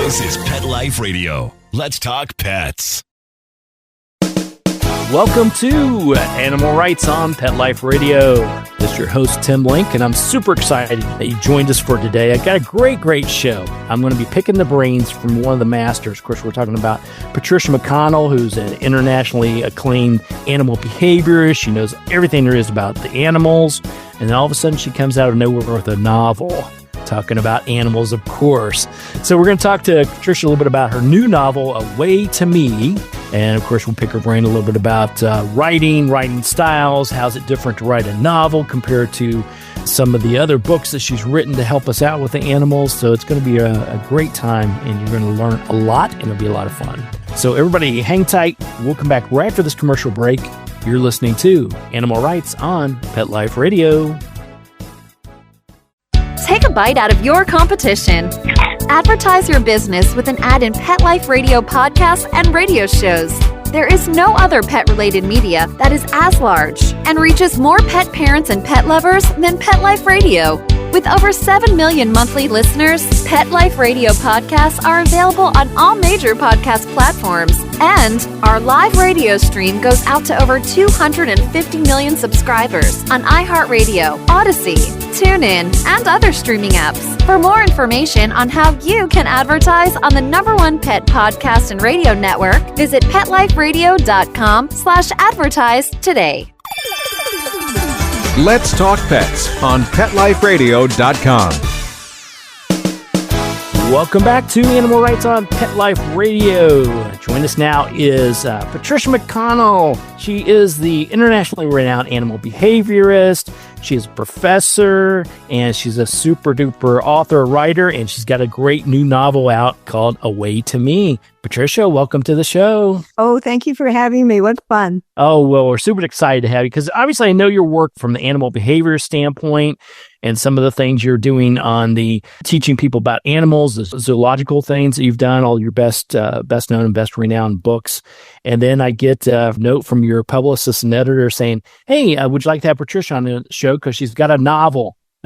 This is Pet Life Radio. Let's talk pets. Welcome to Animal Rights on Pet Life Radio. This is your host, Tim Link, and I'm super excited that you joined us for today. I got a great show. I'm going to be picking the brains from one of the masters. Of course, we're talking about Patricia McConnell, who's an internationally acclaimed animal behaviorist. She knows everything there is about the animals, and then all of a sudden she comes out of nowhere with a novel talking about animals, of course. So we're going to talk to Patricia a little bit about her new novel, A Way to Me. And of course, we'll pick her brain a little bit about writing styles. How's it different to write a novel compared to some of the other books that she's written to help us out with the animals? So it's going to be a great time, and you're going to learn a lot, and it'll be a lot of fun. So everybody hang tight. We'll come back right after this commercial break. You're listening to Animal Rights on Pet Life Radio. Take a bite out of your competition. Advertise your business with an ad in Pet Life Radio podcasts and radio shows. There is no other pet-related media that is as large and reaches more pet parents and pet lovers than Pet Life Radio. With over 7 million monthly listeners, Pet Life Radio podcasts are available on all major podcast platforms. And our live radio stream goes out to over 250 million subscribers on iHeartRadio, Odyssey, TuneIn, and other streaming apps. For more information on how you can advertise on the #1 pet podcast and radio network, visit PetLifeRadio.com/advertise today. Let's Talk Pets on PetLifeRadio.com. Welcome back to Animal Rights on Pet Life Radio. Join us now is Patricia McConnell. She is the internationally renowned animal behaviorist. She is a professor, and she's a super duper author, writer, and she's got a great new novel out called A Way to Me. Patricia, welcome to the show. Oh, thank you for having me. What fun. Oh, well, we're super excited to have you because obviously I know your work from the animal behavior standpoint and some of the things you're doing on the teaching people about animals, the zoological things that you've done, all your best known and best renowned books. And then I get a note from your publicist and editor saying, hey, would you like to have Patricia on the show because she's got a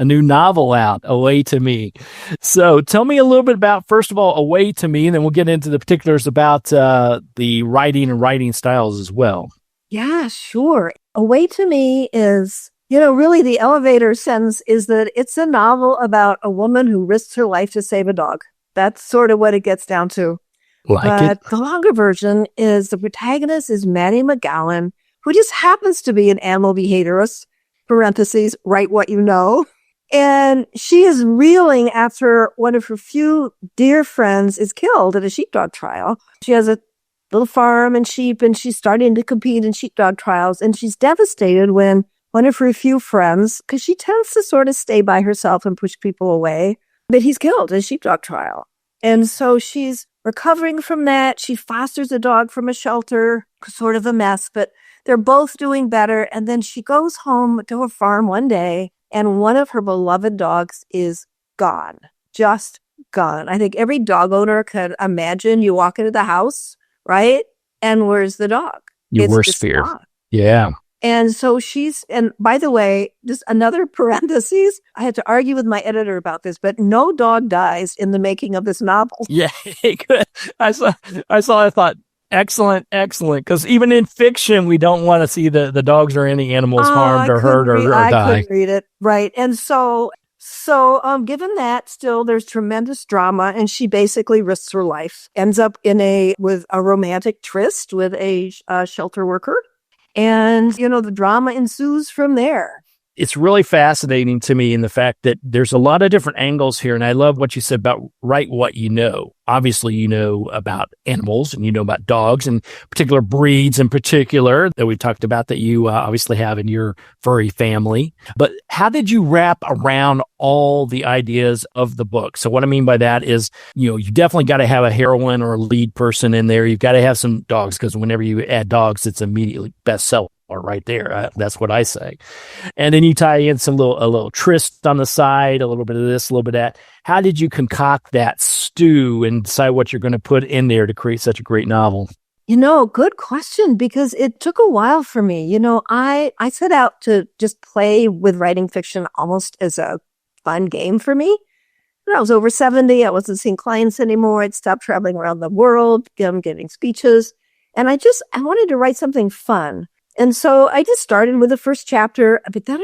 new novel out, A Way to Me. So tell me a little bit about, first of all, A Way to Me, and then we'll get into the particulars about the writing and writing styles as well. Yeah, sure. A Way to Me is, really the elevator sentence is that it's a novel about a woman who risks her life to save a dog. That's sort of what it gets down to. But the longer version is the protagonist is Maddie McGowan, who just happens to be an animal behaviorist, parentheses, write what you know. And she is reeling after one of her few dear friends is killed at a sheepdog trial. She has a little farm and sheep, and she's starting to compete in sheepdog trials. And she's devastated when one of her few friends, because she tends to sort of stay by herself and push people away, but he's killed at a sheepdog trial. And so she's recovering from that. She fosters a dog from a shelter, sort of a mess, but they're both doing better. And then she goes home to her farm one day, and one of her beloved dogs is gone, just gone. I think every dog owner can imagine you walk into the house, right? And where's the dog? Your worst fear. Gone. Yeah. And so and by the way, just another parentheses, I had to argue with my editor about this, but no dog dies in the making of this novel. Yeah, good. I thought, excellent. Because even in fiction, we don't want to see the dogs or any animals harmed or hurt or die. I couldn't read it. Right. And so given that, still there's tremendous drama, and she basically risks her life, ends up with a romantic tryst with a shelter worker. And, the drama ensues from there. It's really fascinating to me in the fact that there's a lot of different angles here. And I love what you said about write what you know. Obviously, you know about animals and you know about dogs and particular breeds in particular that we've talked about that you obviously have in your furry family. But how did you wrap around all the ideas of the book? So what I mean by that is, you definitely got to have a heroine or a lead person in there. You've got to have some dogs because whenever you add dogs, it's immediately bestseller. Right there. That's what I say. And then you tie in a little tryst on the side, a little bit of this, a little bit of that. How did you concoct that stew and decide what you're going to put in there to create such a great novel? Good question, because it took a while for me. I set out to just play with writing fiction almost as a fun game for me. When I was over 70, I wasn't seeing clients anymore. I'd stopped traveling around the world, giving speeches. And I wanted to write something fun. And so I just started with the first chapter, but then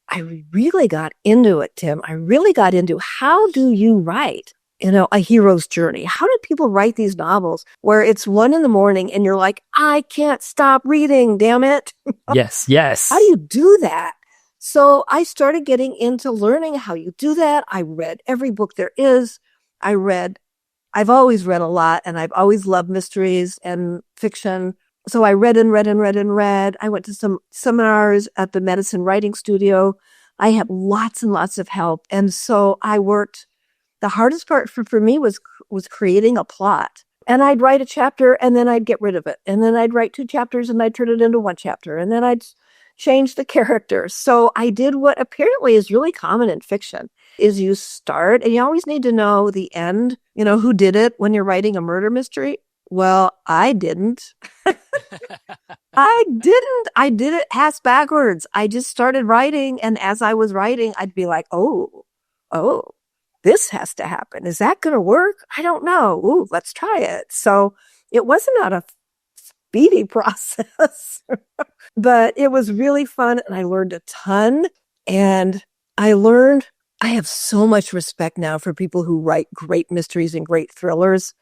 I really got into it, Tim. I really got into how do you write, a hero's journey? How do people write these novels where it's 1 a.m. and you're like, I can't stop reading, damn it. Yes, yes. How do you do that? So I started getting into learning how you do that. I read every book there is. I've always read a lot, and I've always loved mysteries and fiction. So I read and read and read and read. I went to some seminars at the Medicine Writing Studio. I had lots and lots of help. And so I worked. The hardest part for me was creating a plot. And I'd write a chapter and then I'd get rid of it. And then I'd write 2 chapters and I'd turn it into 1 chapter. And then I'd change the characters. So I did what apparently is really common in fiction, is you start and you always need to know the end, who did it when you're writing a murder mystery. Well, I didn't. I did it ass backwards. I just started writing. And as I was writing, I'd be like, oh, this has to happen. Is that going to work? I don't know. Ooh, let's try it. So it wasn't a speedy process, but it was really fun. And I learned a ton. And I have so much respect now for people who write great mysteries and great thrillers.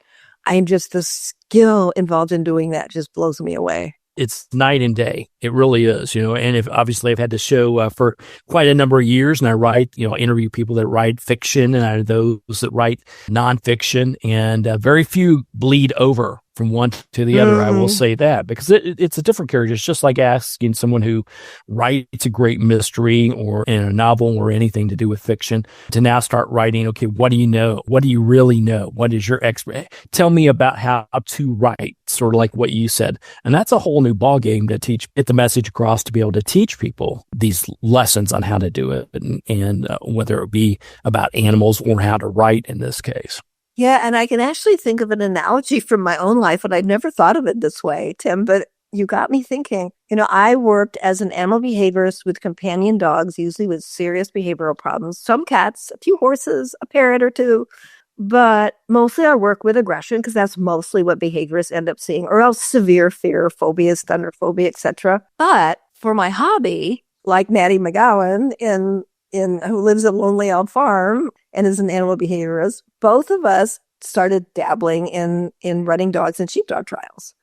The skill involved in doing that just blows me away. It's night and day. It really is, and obviously I've had the show for quite a number of years, and I write, interview people that write fiction and those that write nonfiction, and very few bleed over from one to the other. I will say that, because it's a different character. It's just like asking someone who writes a great mystery or in a novel or anything to do with fiction to now start writing. Okay, what do you know? What do you really know? What is your expert? Tell me about how to write, sort of like what you said. And that's a whole new ballgame to get the message across, to be able to teach people these lessons on how to do it, and whether it be about animals or how to write in this case. Yeah, and I can actually think of an analogy from my own life, and I'd never thought of it this way, Tim, but you got me thinking. I worked as an animal behaviorist with companion dogs, usually with serious behavioral problems, some cats, a few horses, a parrot or 2, but mostly I work with aggression, because that's mostly what behaviorists end up seeing, or else severe fear, phobias, thunder phobia, etc. But for my hobby, like Maddie McGowan who lives at Lonely Owl Farm and is an animal behaviorist, both of us started dabbling in running dogs and sheepdog trials.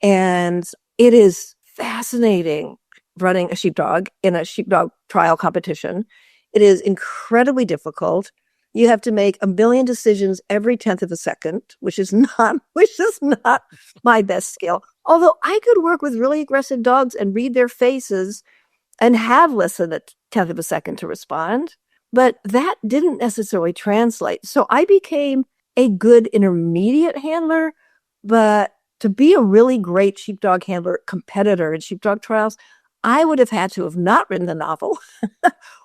And it is fascinating running a sheepdog in a sheepdog trial competition. It is incredibly difficult. You have to make 1 million decisions every 10th of a second, which is not my best skill. Although I could work with really aggressive dogs and read their faces and have less than a 10th of a second to respond. But that didn't necessarily translate. So I became a good intermediate handler, but to be a really great sheepdog handler competitor in sheepdog trials, I would have had to have not written the novel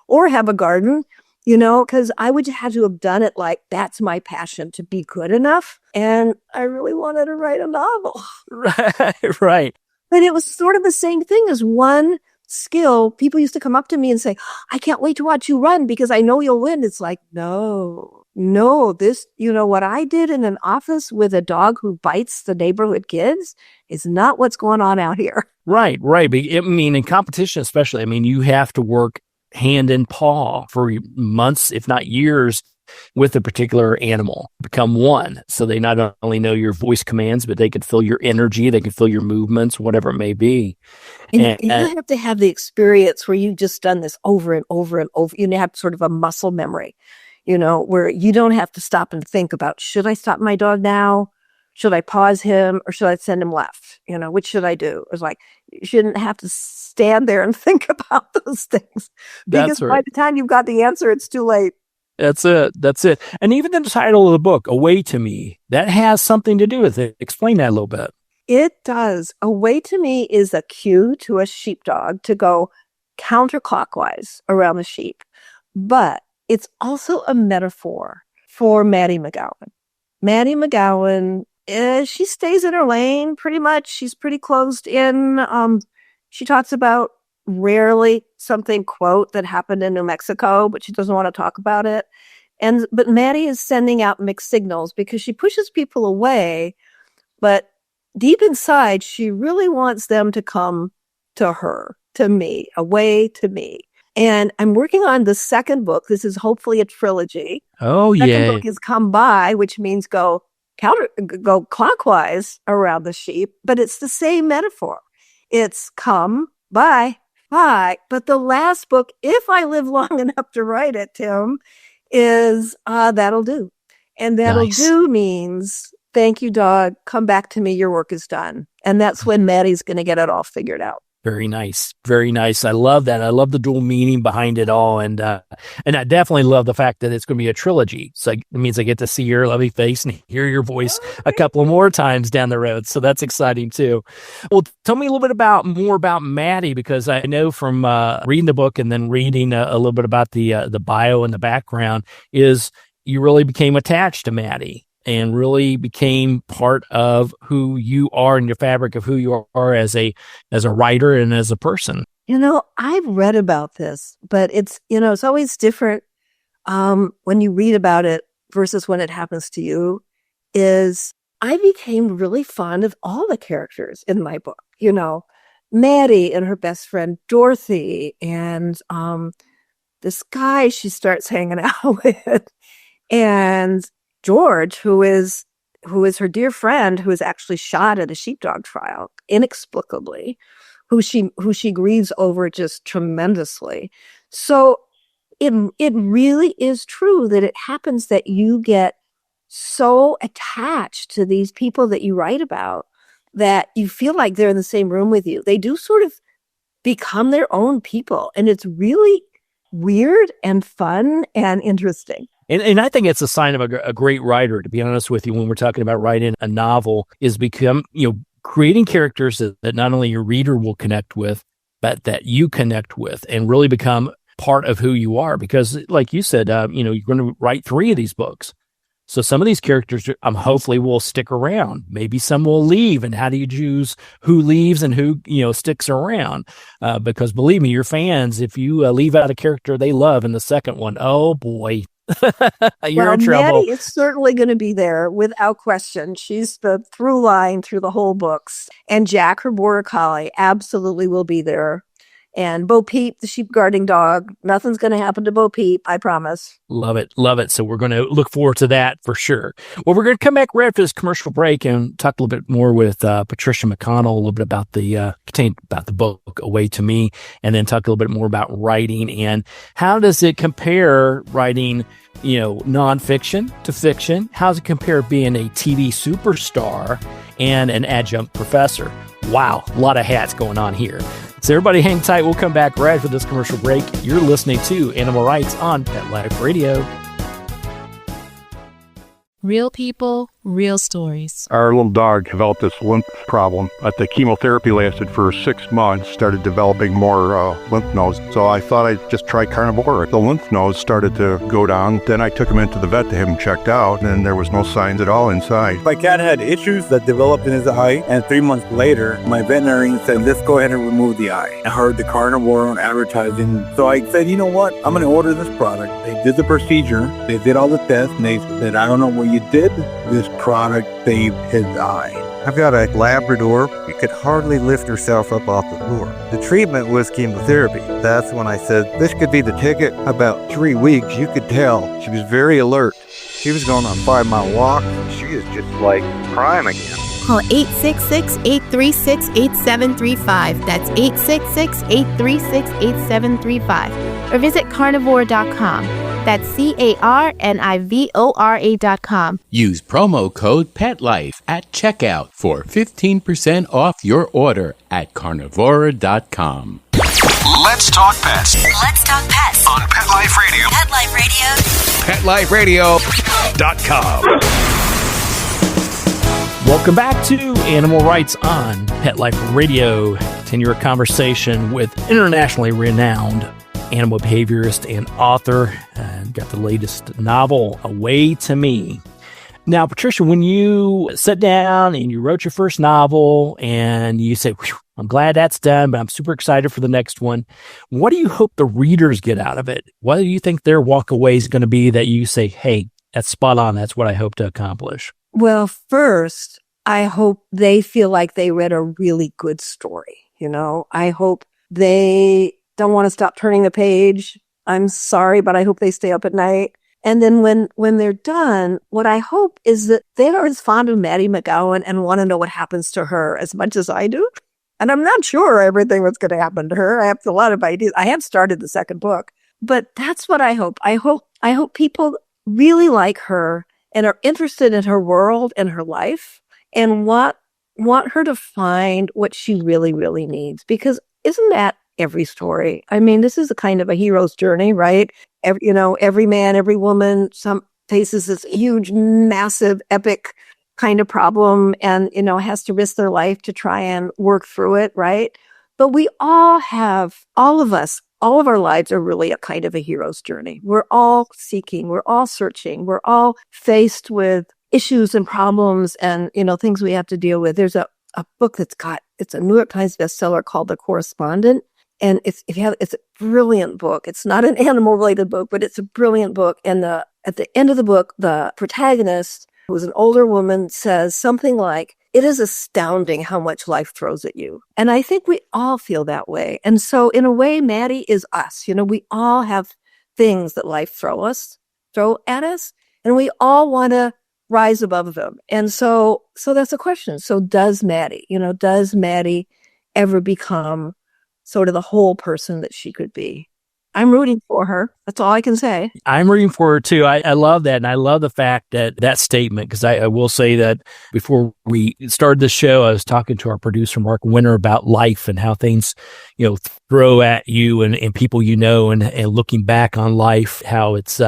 or have a garden, because I would have had to have done it like that's my passion, to be good enough. And I really wanted to write a novel. Right. But it was sort of the same thing as one skill. People used to come up to me and say, I can't wait to watch you run because I know you'll win. It's like, no, this, what I did in an office with a dog who bites the neighborhood kids is not what's going on out here. Right. But, in competition especially, you have to work hand in paw for months, if not years, with a particular animal, become one. So they not only know your voice commands, but they could feel your energy, they can feel your movements, whatever it may be. And you have to have the experience where you've just done this over and over and over. You have sort of a muscle memory, where you don't have to stop and think about, should I stop my dog now? Should I pause him or should I send him left? Which should I do? It's like, you shouldn't have to stand there and think about those things. Because by the time you've got the answer, it's too late. That's it. And even the title of the book, Away to Me, that has something to do with it. Explain that a little bit. It does. Away to Me is a cue to a sheepdog to go counterclockwise around the sheep. But it's also a metaphor for Maddie McGowan. Maddie McGowan, she stays in her lane pretty much. She's pretty closed in. She talks about rarely something, quote, that happened in New Mexico, but she doesn't want to talk about it. But Maddie is sending out mixed signals because she pushes people away, but deep inside, she really wants them to come to her, to me, away to me. And I'm working on the second book. This is hopefully a trilogy. Oh, yeah. Second book is come by, which means go clockwise around the sheep, but it's the same metaphor. It's come by. But the last book, if I live long enough to write it, Tim, is that'll do. And that'll do means, thank you, dog. Come back to me. Your work is done. And that's when Maddie's going to get it all figured out. Very nice. Very nice. I love that. I love the dual meaning behind it all. And I definitely love the fact that it's going to be a trilogy. So it means I get to see your lovely face and hear your voice a couple of more times down the road. So that's exciting too. Well, tell me a little bit more about Maddie, because I know from reading the book and then reading a little bit about the bio and the background is you really became attached to Maddie and really became part of who you are and your fabric of who you are as a writer and as a person. I've read about this, but it's always different when you read about it versus when it happens to you. Is I became really fond of all the characters in my book. Maddie and her best friend Dorothy, and this guy she starts hanging out with, and George, who is her dear friend, who is actually shot at a sheepdog trial inexplicably, who she grieves over just tremendously. So it really is true that it happens that you get so attached to these people that you write about that you feel like they're in the same room with you. They do sort of become their own people, and it's really weird and fun and interesting. And I think it's a sign of a great writer, to be honest with you, when we're talking about writing a novel, is creating characters that not only your reader will connect with, but that you connect with and really become part of who you are. Because like you said, you're going to write 3 of these books. So some of these characters hopefully will stick around. Maybe some will leave. And how do you choose who leaves and who, sticks around? Because believe me, your fans, if you leave out a character they love in the second one, oh boy, you're in trouble. Maddie is certainly going to be there without question. She's the through line through the whole books. And Jack, her border collie, absolutely will be there. And Bo Peep, the sheep guarding dog. Nothing's going to happen to Bo Peep, I promise. Love it. Love it. So we're going to look forward to that for sure. Well, we're going to come back right after this commercial break and talk a little bit more with Patricia McConnell, a little bit about the book Away to Me, and then talk a little bit more about writing and how does it compare writing, nonfiction to fiction? How does it compare being a TV superstar and an adjunct professor? Wow, a lot of hats going on here. So everybody hang tight. We'll come back right after this commercial break. You're listening to Animal Rights on Pet Life Radio. Real people, real stories. Our little dog developed this lymph problem. The chemotherapy lasted for 6 months, started developing more lymph nodes. So I thought I'd just try carnivore. The lymph nodes started to go down. Then I took him into the vet to have him checked out, and there was no signs at all inside. My cat had issues that developed in his eye, and 3 months later, my veterinarian said, let's go ahead and remove the eye. I heard the carnivore on advertising, so I said, you know what? I'm going to order this product. They did the procedure. They did all the tests, and they said, I don't know what you did. This product saved his eye. I've got a Labrador. She could hardly lift herself up off the floor. The treatment was chemotherapy. That's when I said, this could be the ticket. About 3 weeks, you could tell. She was very alert. She was going on a 5-mile walk. She is just like prime again. Call 866-836-8735. That's 866-836-8735. Or visit carnivore.com. That's carnivora.com. Use promo code PETLIFE at checkout for 15% off your order at carnivora.com. Let's talk pets. Let's talk pets On Pet Life Radio. Pet Life Radio. PetLifeRadio.com. Welcome back to Animal Rights on Pet Life Radio. Continue our conversation with internationally renowned animal behaviorist and author. Got the latest novel, Away to Me. Now, Patricia, when you sat down and you wrote your first novel and you say, I'm glad that's done, but I'm super excited for the next one. What do you hope the readers get out of it? What do you think their walk away is going to be that you say, hey, that's spot on. That's what I hope to accomplish? Well, first, I hope they feel like they read a really good story. I hope they don't want to stop turning the page. I'm sorry, but I hope they stay up at night. And then when they're done, what I hope is that they are as fond of Maddie McGowan and want to know what happens to her as much as I do. And I'm not sure everything that's going to happen to her. I have a lot of ideas. I have started the second book, but that's what I hope. I hope people really like her and are interested in her world and her life and want her to find what she really, really needs. Because isn't that every story? I mean, this is a kind of a hero's journey, right? Every man, every woman, some faces this huge, massive, epic kind of problem and, has to risk their life to try and work through it, right? But we all of our lives are really a kind of a hero's journey. We're all seeking, we're all searching, we're all faced with issues and problems and, things we have to deal with. There's a book it's a New York Times bestseller called The Correspondent. And it's a brilliant book. It's not an animal related book, but it's a brilliant book. And at the end of the book, the protagonist, who is an older woman, says something like, "It is astounding how much life throws at you." And I think we all feel that way. And so in a way, Maddie is us. We all have things that life throw at us, and we all want to rise above them. And so that's a question. So does Maddie ever become sort of the whole person that she could be? I'm rooting for her. That's all I can say. I'm rooting for her too. I love that. And I love the fact that statement, because I will say that before we started the show, I was talking to our producer, Mark Winter, about life and how things, throw at you and people, and looking back on life, how it's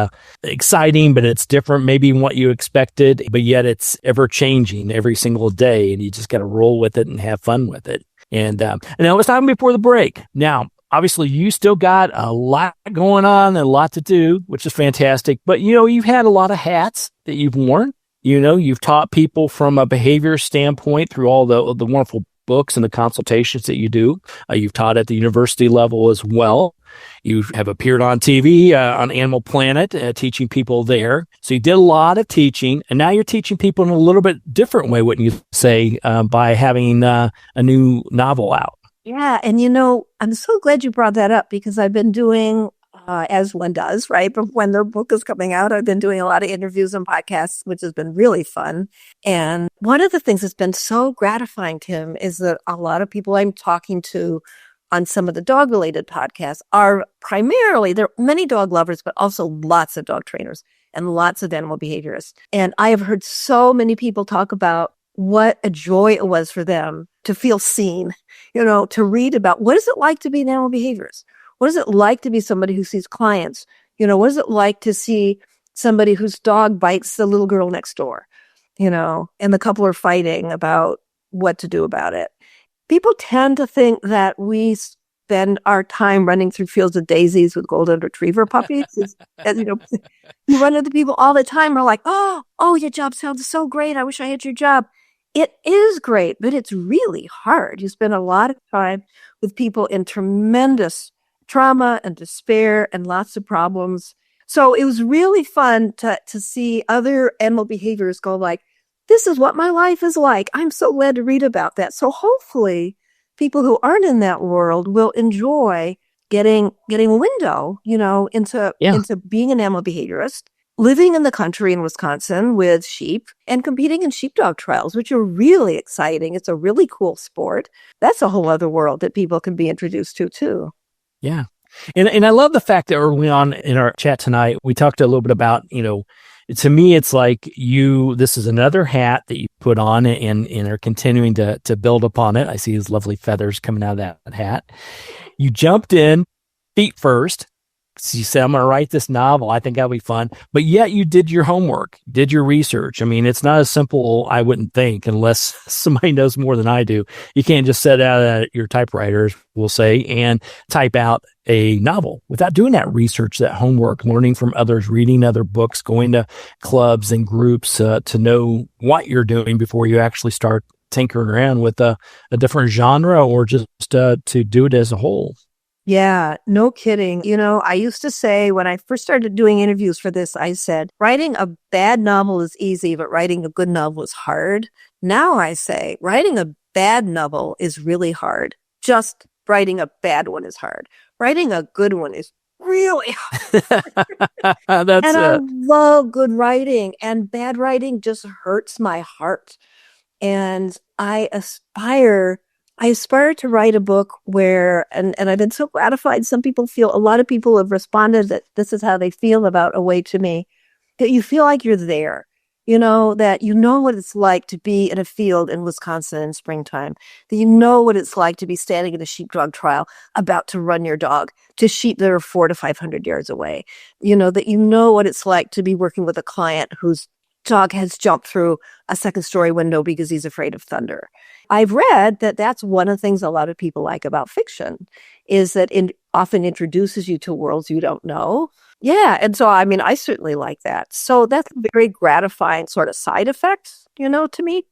exciting, but it's different maybe than what you expected, but yet it's ever changing every single day. And you just got to roll with it and have fun with it. And I was talking before the break. Now, obviously, you still got a lot going on and a lot to do, which is fantastic. But, you've had a lot of hats that you've worn. You've taught people from a behavior standpoint through all the wonderful books and the consultations that you do. You've taught at the university level as well. You have appeared on TV on Animal Planet, teaching people there. So you did a lot of teaching, and now you're teaching people in a little bit different way, wouldn't you say, by having a new novel out? Yeah. And, I'm so glad you brought that up, because I've been doing, as one does, right? But when their book is coming out, I've been doing a lot of interviews and podcasts, which has been really fun. And one of the things that's been so gratifying, Tim, is that a lot of people I'm talking to on some of the dog-related podcasts are primarily, there are many dog lovers, but also lots of dog trainers and lots of animal behaviorists. And I have heard so many people talk about what a joy it was for them to feel seen, to read about what is it like to be an animal behaviorist? What is it like to be somebody who sees clients? What is it like to see somebody whose dog bites the little girl next door, and the couple are fighting about what to do about it. People tend to think that we spend our time running through fields of daisies with golden retriever puppies. You run into people all the time who are like, oh, your job sounds so great. I wish I had your job. It is great, but it's really hard. You spend a lot of time with people in tremendous trauma and despair and lots of problems. So it was really fun to see other animal behaviors go like, this is what my life is like. I'm so glad to read about that. So hopefully people who aren't in that world will enjoy getting a window, into being an animal behaviorist, living in the country in Wisconsin with sheep and competing in sheepdog trials, which are really exciting. It's a really cool sport. That's a whole other world that people can be introduced to too. Yeah. And I love the fact that early on in our chat tonight, we talked a little bit about, to me, it's like this is another hat that you put on and are continuing to build upon it. I see these lovely feathers coming out of that hat. You jumped in feet first. So you said, I'm going to write this novel. I think that'll be fun. But yet you did your homework, did your research. I mean, it's not as simple, I wouldn't think, unless somebody knows more than I do. You can't just sit out at your typewriter, we'll say, and type out a novel without doing that research, that homework, learning from others, reading other books, going to clubs and groups to know what you're doing before you actually start tinkering around with a different genre or just to do it as a whole. Yeah, no kidding. I used to say when I first started doing interviews for this, I said, writing a bad novel is easy, but writing a good novel is hard. Now I say, writing a bad novel is really hard. Just writing a bad one is hard. Writing a good one is really hard. I love good writing, and bad writing just hurts my heart. And I aspire to write a book where, and I've been so gratified. A lot of people have responded that this is how they feel about A Way to Me, that you feel like you're there, that you know what it's like to be in a field in Wisconsin in springtime, that you know what it's like to be standing in a sheepdog trial about to run your dog to sheep that are 400 to 500 yards away, that you know what it's like to be working with a client whose dog has jumped through a second-story window because he's afraid of thunder. I've read that that's one of the things a lot of people like about fiction, is that it often introduces you to worlds you don't know. Yeah, and so, I certainly like that. So that's a very gratifying sort of side effect, to me.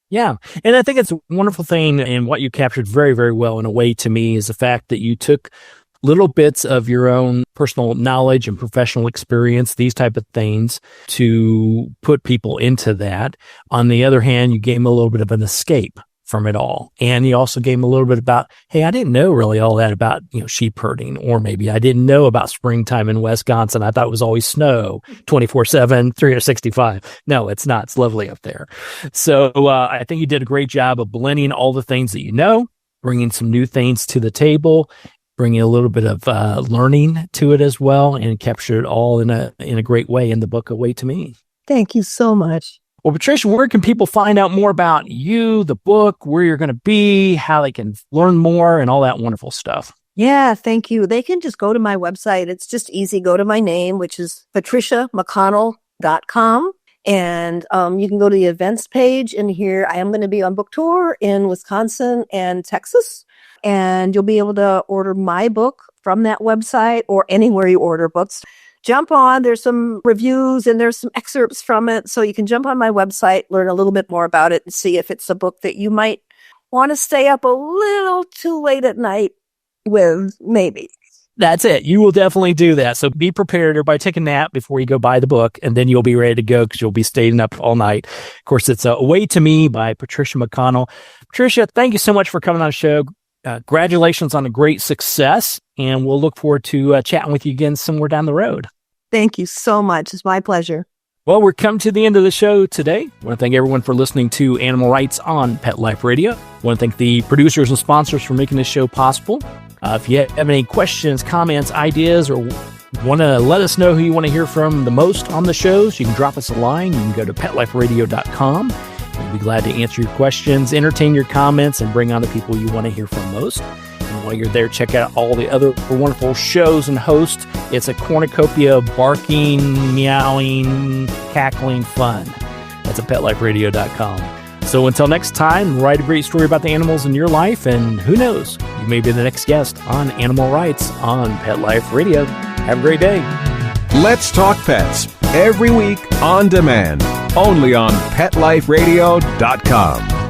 Yeah, and I think it's a wonderful thing, and what you captured very, very well in A Way to Me is the fact that you took little bits of your own personal knowledge and professional experience, these type of things, to put people into that. On the other hand, you gave them a little bit of an escape from it all. And you also gave them a little bit about, hey, I didn't know really all that about, sheep herding, or maybe I didn't know about springtime in Wisconsin. I thought it was always snow 24/7, 365. No, it's not. It's lovely up there. So I think you did a great job of blending all the things that you know, bringing some new things to the table, bringing a little bit of learning to it as well, and captured it all in a great way in the book A Way to Me. Thank you so much. Well, Patricia, where can people find out more about you, the book, where you're going to be, how they can learn more, and all that wonderful stuff? Yeah, thank you. They can just go to my website. It's just easy. Go to my name, which is patriciamcconnell.com. And you can go to the events page. And here I am going to be on book tour in Wisconsin and Texas. And you'll be able to order my book from that website or anywhere you order books. Jump on. There's some reviews and there's some excerpts from it. So you can jump on my website, learn a little bit more about it, and see if it's a book that you might want to stay up a little too late at night with, maybe. That's it. You will definitely do that. So be prepared. Everybody take a nap before you go buy the book, and then you'll be ready to go because you'll be staying up all night. Of course, it's A Way to Me by Patricia McConnell. Patricia, thank you so much for coming on the show. Congratulations on a great success, and we'll look forward to chatting with you again somewhere down the road. Thank you so much. It's my pleasure. Well, we're coming to the end of the show today. I want to thank everyone for listening to Animal Rights on Pet Life Radio. I want to thank the producers and sponsors for making this show possible. If you have any questions, comments, ideas, or want to let us know who you want to hear from the most on the shows, you can drop us a line. You can go to PetLifeRadio.com. We'll be glad to answer your questions, entertain your comments, and bring on the people you want to hear from most. And while you're there, check out all the other wonderful shows and hosts. It's a cornucopia of barking, meowing, cackling fun. That's at PetLifeRadio.com. So until next time, write a great story about the animals in your life, and who knows, you may be the next guest on Animal Rights on Pet Life Radio. Have a great day. Let's Talk Pets, every week on demand, only on PetLifeRadio.com.